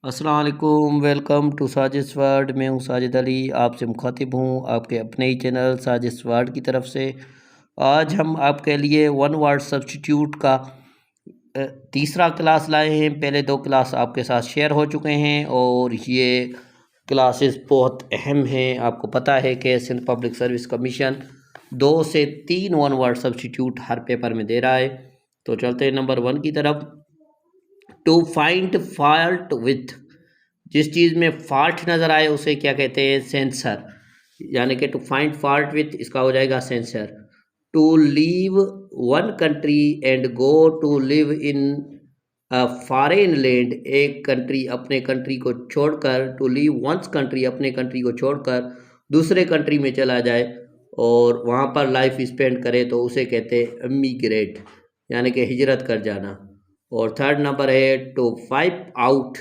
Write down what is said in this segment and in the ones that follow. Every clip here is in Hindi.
अस्सलाम वालेकुम, वेलकम टू साजिश वर्ल्ड। मैं हूं साजिद अली, आपसे मुखातिब हूं आपके अपने ही चैनल साजिश वर्ल्ड की तरफ से। आज हम आपके लिए वन वर्ड सब्स्टिट्यूट का तीसरा क्लास लाए हैं। पहले दो क्लास आपके साथ शेयर हो चुके हैं और ये क्लासेस बहुत अहम हैं। आपको पता है कि सिंध पब्लिक सर्विस कमीशन 2 से 3 वन वर्ड सब्स्टिट्यूट हर पेपर में दे रहा है। तो चलते हैं नंबर 1 की तरफ। टू फाइंड फॉल्ट विथ, जिस चीज़ में फॉल्ट नज़र आए उसे क्या कहते हैं? सेंसर। यानी कि टू फाइंड फॉल्ट विथ, इसका हो जाएगा censor. To leave one country and go to live in a foreign land, एक कंट्री अपने कंट्री को छोड़कर, टू लीव वंस कंट्री अपने कंट्री को छोड़कर दूसरे कंट्री में चला जाए और वहाँ पर लाइफ स्पेंड करे तो उसे कहते हैं इमिग्रेट, यानी कि हिजरत कर जाना। और थर्ड नंबर है टू वाइप आउट,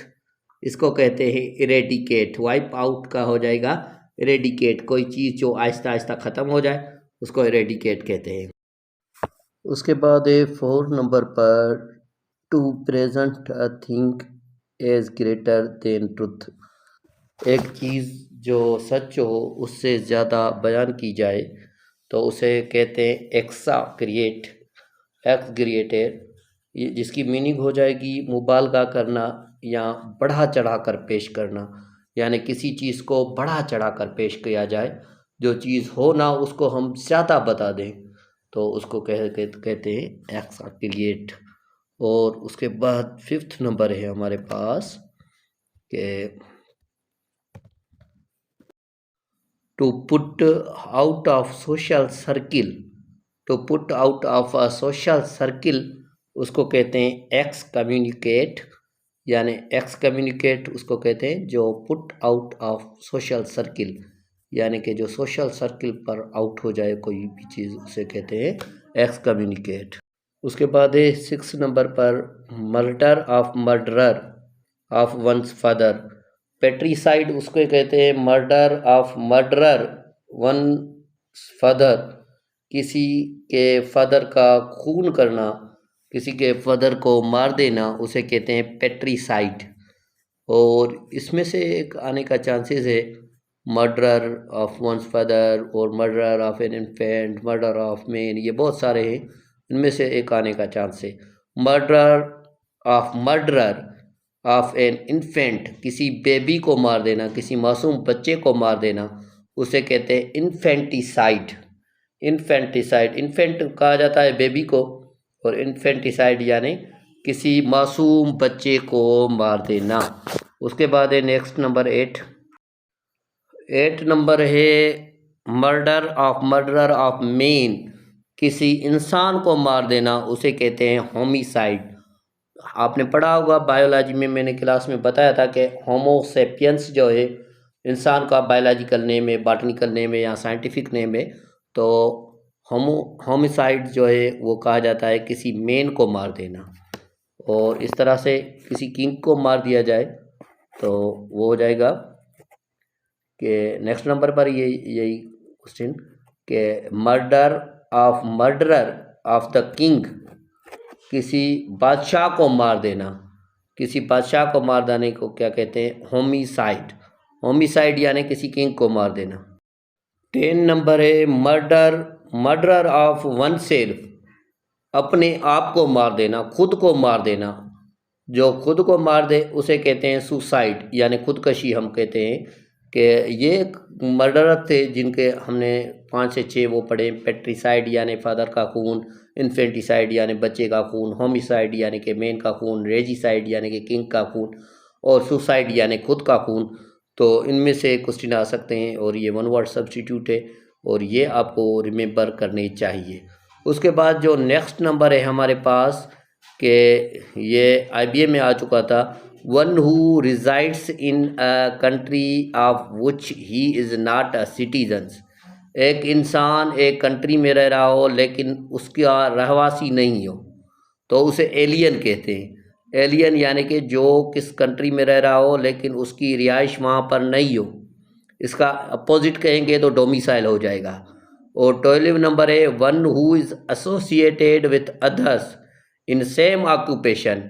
इसको कहते हैं इरेडिकेट। वाइप आउट का हो जाएगा इरेडिकेट, कोई चीज़ जो आहिस्ता आहिस्ता ख़त्म हो जाए उसको इरेडिकेट कहते हैं। उसके बाद है 4 नंबर पर to present a thing as greater than truth, एक चीज़ जो सच हो उससे ज़्यादा बयान की जाए तो उसे कहते हैं एक्सा क्रिएट, एक्स ग्रिएटेड, जिसकी मीनिंग हो जाएगी मुबालगा करना या बढ़ा चढ़ा कर पेश करना। यानी किसी चीज़ को बढ़ा चढ़ा कर पेश किया जाए, जो चीज़ हो ना उसको हम ज़्यादा बता दें तो उसको कहते हैं एक्सक्रिएट। और उसके बाद 5th नंबर है हमारे पास कि to put out of social circle, to put out of a social circle उसको कहते हैं एक्स कम्युनिकेट। यानी एक्स कम्युनिकेट उसको कहते हैं जो put out of social circle, यानी कि जो सोशल सर्किल पर आउट हो जाए कोई भी चीज़ उसे कहते हैं एक्स कम्युनिकेट। उसके बाद है 6 नंबर पर murder of murderer of one's father, patricide उसको कहते हैं murder of murderer one father, किसी के फादर का खून करना, किसी के फादर को मार देना उसे कहते हैं पेट्रीसाइड। और इसमें से एक आने का चांसेस है मर्डर ऑफ वंस फादर और murder of an infant, murder of man, ये बहुत सारे हैं, इनमें से एक आने का चांस है। मर्डर ऑफ एन इन्फेंट, किसी बेबी को मार देना, किसी मासूम बच्चे को मार देना उसे कहते हैं इन्फेंटिसाइड। इन्फेंटिसाइड, इन्फेंट कहा जाता है बेबी को और इन्फेंटिसाइड यानी किसी मासूम बच्चे को मार देना। उसके बाद है नेक्स्ट नंबर 8 नंबर है मर्डर ऑफ मैन, किसी इंसान को मार देना उसे कहते हैं होमिसाइड। आपने पढ़ा होगा बायोलॉजी में, मैंने क्लास में बताया था कि होमोसेपियंस जो है इंसान का बायोलॉजिकल नेम है, बॉटनिकल नेम है या साइंटिफिक नेम है। तो होमिसाइड जो है वो कहा जाता है किसी मेन को मार देना। और इस तरह से किसी किंग को मार दिया जाए तो वो हो जाएगा कि नेक्स्ट नंबर पर यही क्वेश्चन कि मर्डरर ऑफ द किंग, किसी बादशाह को मार देना, किसी बादशाह को मार देने को क्या कहते हैं? होमिसाइड। होमिसाइड यानी किसी किंग को मार देना। 10 नंबर है मर्डर ऑफ वन सेल्फ, अपने आप को मार देना, खुद को मार देना। जो खुद को मार दे उसे कहते हैं सुसाइड, यानी खुदकशी। हम कहते हैं कि ये मर्डरर थे जिनके हमने 5 से 6 वो पढ़े, पेट्रीसाइड यानी फादर का खून, इन्फेंटिसाइड यानी बच्चे का खून, होमिसाइड यानी कि मैन का खून, रेजिसाइड यानी कि किंग का खून और सुसाइड यानी खुद का खून। तो इनमें से क्वेश्चन आ सकते हैं और ये वन वर्ड सब्स्टिट्यूट है और ये आपको रिमेंबर करने चाहिए। उसके बाद जो नेक्स्ट नंबर है हमारे पास कि ये IBA में आ चुका था, one who resides in a country of which he is not a citizen, एक इंसान एक कंट्री में रह रहा हो लेकिन उसका रहवासी नहीं हो तो उसे एलियन कहते हैं। एलियन यानी कि जो किस कंट्री में रह रहा हो लेकिन उसकी रिहाइश वहाँ पर नहीं हो, इसका अपोजिट कहेंगे तो डोमिसाइल हो जाएगा। और 12 नंबर है one who is associated with others in same occupation,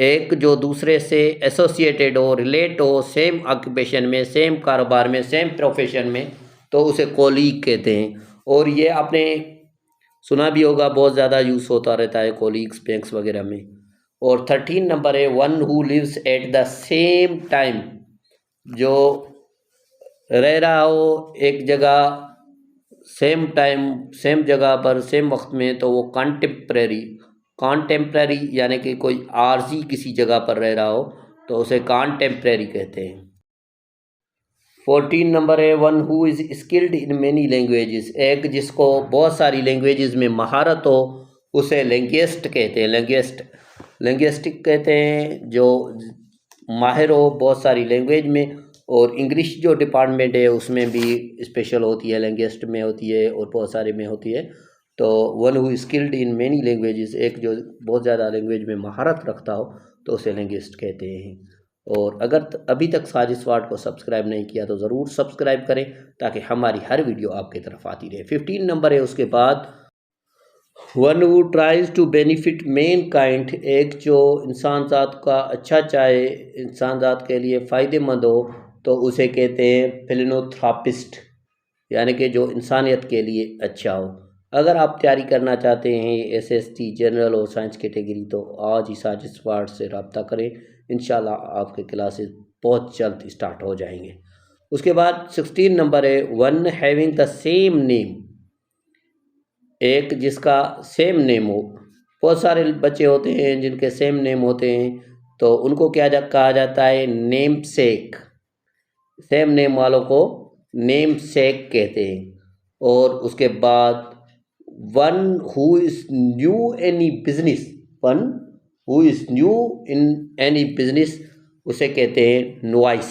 एक जो दूसरे से एसोसिएटेड हो, रिलेट हो, सेम ऑक्यूपेशन में, सेम कारोबार में, सेम प्रोफेशन में, तो उसे कोलीग कहते हैं। और ये आपने सुना भी होगा, बहुत ज़्यादा यूज़ होता रहता है कोलीग्स बैंक्स वगैरह में। और 13 नंबर है one who lives at the same time, जो रह रहा हो एक जगह सेम टाइम, सेम जगह पर, सेम वक्त में, तो वो कॉन्टेम्पररी यानी कि कोई आरजी किसी जगह पर रह रहा हो तो उसे कॉन्टेम्पररी कहते हैं। 14 नंबर है one who is skilled in many languages, एक जिसको बहुत सारी लैंग्वेजेस में महारत हो उसे लैंग्विस्ट कहते हैं। लैंग्विस्टिक कहते हैं जो माहिर हो बहुत सारी लैंग्वेज में। और इंग्लिश जो डिपार्टमेंट है उसमें भी स्पेशल होती है, लैंग्विस्ट में होती है और बहुत सारे में होती है। तो one who skilled in many languages, एक जो बहुत ज़्यादा लैंग्वेज में महारत रखता हो तो उसे लैंग्विस्ट कहते हैं। और अगर अभी तक साजिश वार्ड को सब्सक्राइब नहीं किया तो ज़रूर सब्सक्राइब करें ताकि हमारी हर वीडियो आपकी तरफ आती रहे। 15 नंबर है उसके बाद one who tries to benefit mankind, एक जो इंसान ज़ात का अच्छा चाहे, इंसान ज़ात के लिए फ़ायदेमंद हो तो उसे कहते हैं फिलनोथ्रापिस्ट, यानी कि जो इंसानियत के लिए अच्छा हो। अगर आप तैयारी करना चाहते हैं एसएसटी जनरल और साइंस कैटेगरी तो आज ही साजिश वार्ड से रब्ता करें, इंशाल्लाह आपके क्लासेस बहुत जल्द स्टार्ट हो जाएंगे। उसके बाद 16 नंबर है one having the same name, एक जिसका सेम नेम हो। बहुत सारे बच्चे होते हैं जिनके सेम नेम होते हैं तो उनको कहा जाता है नेम सेक। सेम नेम वालों को नेम सेक कहते हैं। और उसके बाद one who is new any business, one who is new in any business उसे कहते हैं नोवाइस,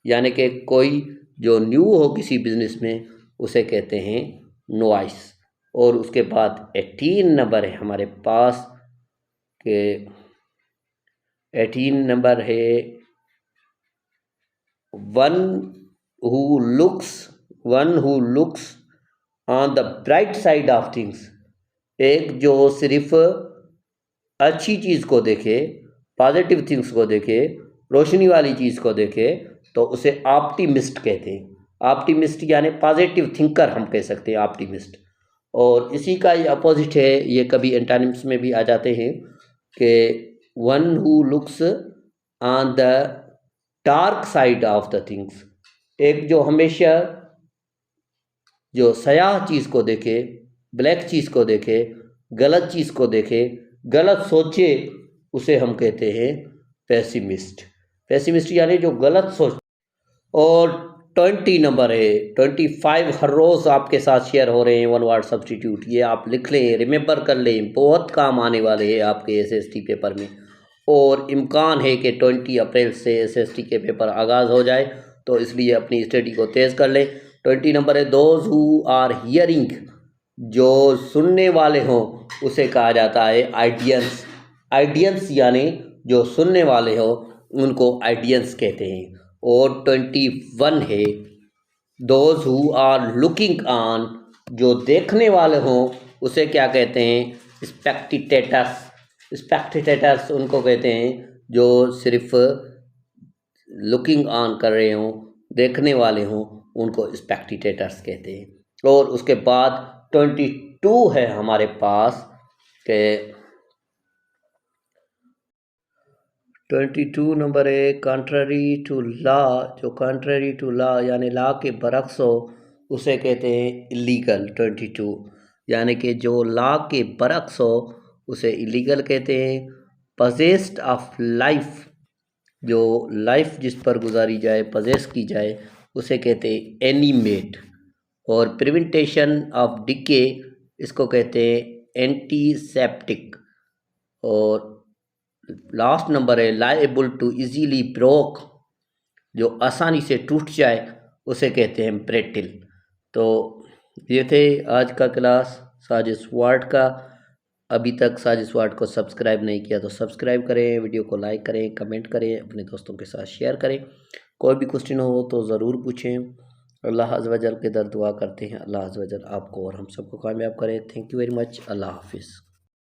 यानी कि कोई जो न्यू हो किसी बिजनेस में उसे कहते हैं नोवाइस। और उसके बाद 18 नंबर है हमारे पास के 18 नंबर है one who looks on the bright side of things, एक जो सिर्फ अच्छी चीज़ को देखे, पॉजिटिव थिंग्स को देखे, रोशनी वाली चीज़ को देखे तो उसे ऑप्टिमिस्ट कहते हैं। ऑप्टिमिस्ट यानी पॉजिटिव थिंकर हम कह सकते हैं ऑप्टिमिस्ट। और इसी का ये अपोजिट है, ये कभी एंटानिम्स में भी आ जाते हैं कि one who looks on the dark side of the things, एक जो हमेशा जो सयाह चीज़ को देखे, ब्लैक चीज़ को देखे, गलत चीज़ को देखे, गलत सोचे, उसे हम कहते हैं पेसिमिस्ट यानी जो गलत सोच। और 20 नंबर है 25 हर रोज़ आपके साथ शेयर हो रहे हैं वन वर्ड सब्स्टिट्यूट, ये आप लिख लें, रिमेंबर कर लें, बहुत काम आने वाले हैं आपके एसएसटी पेपर में। और इम्कान है कि 20 अप्रैल से एसएसटी के पेपर आगाज़ हो जाए, तो इसलिए अपनी स्टडी को तेज़ कर लें। 20 नंबर है दोज हु आर हियरिंग, जो सुनने वाले हों उसे कहा जाता है आइडियंस यानी जो सुनने वाले हो उनको आइडियंस कहते हैं। और 21 है those who are looking on, जो देखने वाले हों उसे क्या कहते हैं स्पेक्टेटर्स उनको कहते हैं जो सिर्फ लुकिंग ऑन कर रहे हों, देखने वाले हों, उनको स्पेक्टेटर्स कहते हैं। और उसके बाद 22 है हमारे पास के 22 नंबर है कॉन्ट्ररी टू लॉ, जो कॉन्ट्ररी टू लॉ यानी लॉ के बरक्स हो उसे कहते हैं इलीगल। 22 यानी कि जो लॉ के बरक्स हो उसे इलीगल कहते हैं। पजेस्ड ऑफ लाइफ, जो लाइफ जिस पर गुजारी जाए, पजेस की जाए, उसे कहते हैं एनिमेट। और प्रिवेंटेशन ऑफ डिके, इसको कहते हैं एंटीसेप्टिक। और लास्ट नंबर है लायबल टू इजीली ब्रोक, जो आसानी से टूट जाए उसे कहते हैं ब्रेटिल। तो ये थे आज का क्लास साजिश वार्ड का। अभी तक साजिश वार्ड को सब्सक्राइब नहीं किया तो सब्सक्राइब करें, वीडियो को लाइक करें, कमेंट करें, अपने दोस्तों के साथ शेयर करें। कोई भी क्वेश्चन हो तो ज़रूर पूछें। अल्लाह अज़्ज़ व जल के दर दुआ करते हैं, अल्लाह अज़्ज़ व जल आपको और हम सबको कामयाब करें। Thank you very much. अल्लाह हाफिज़।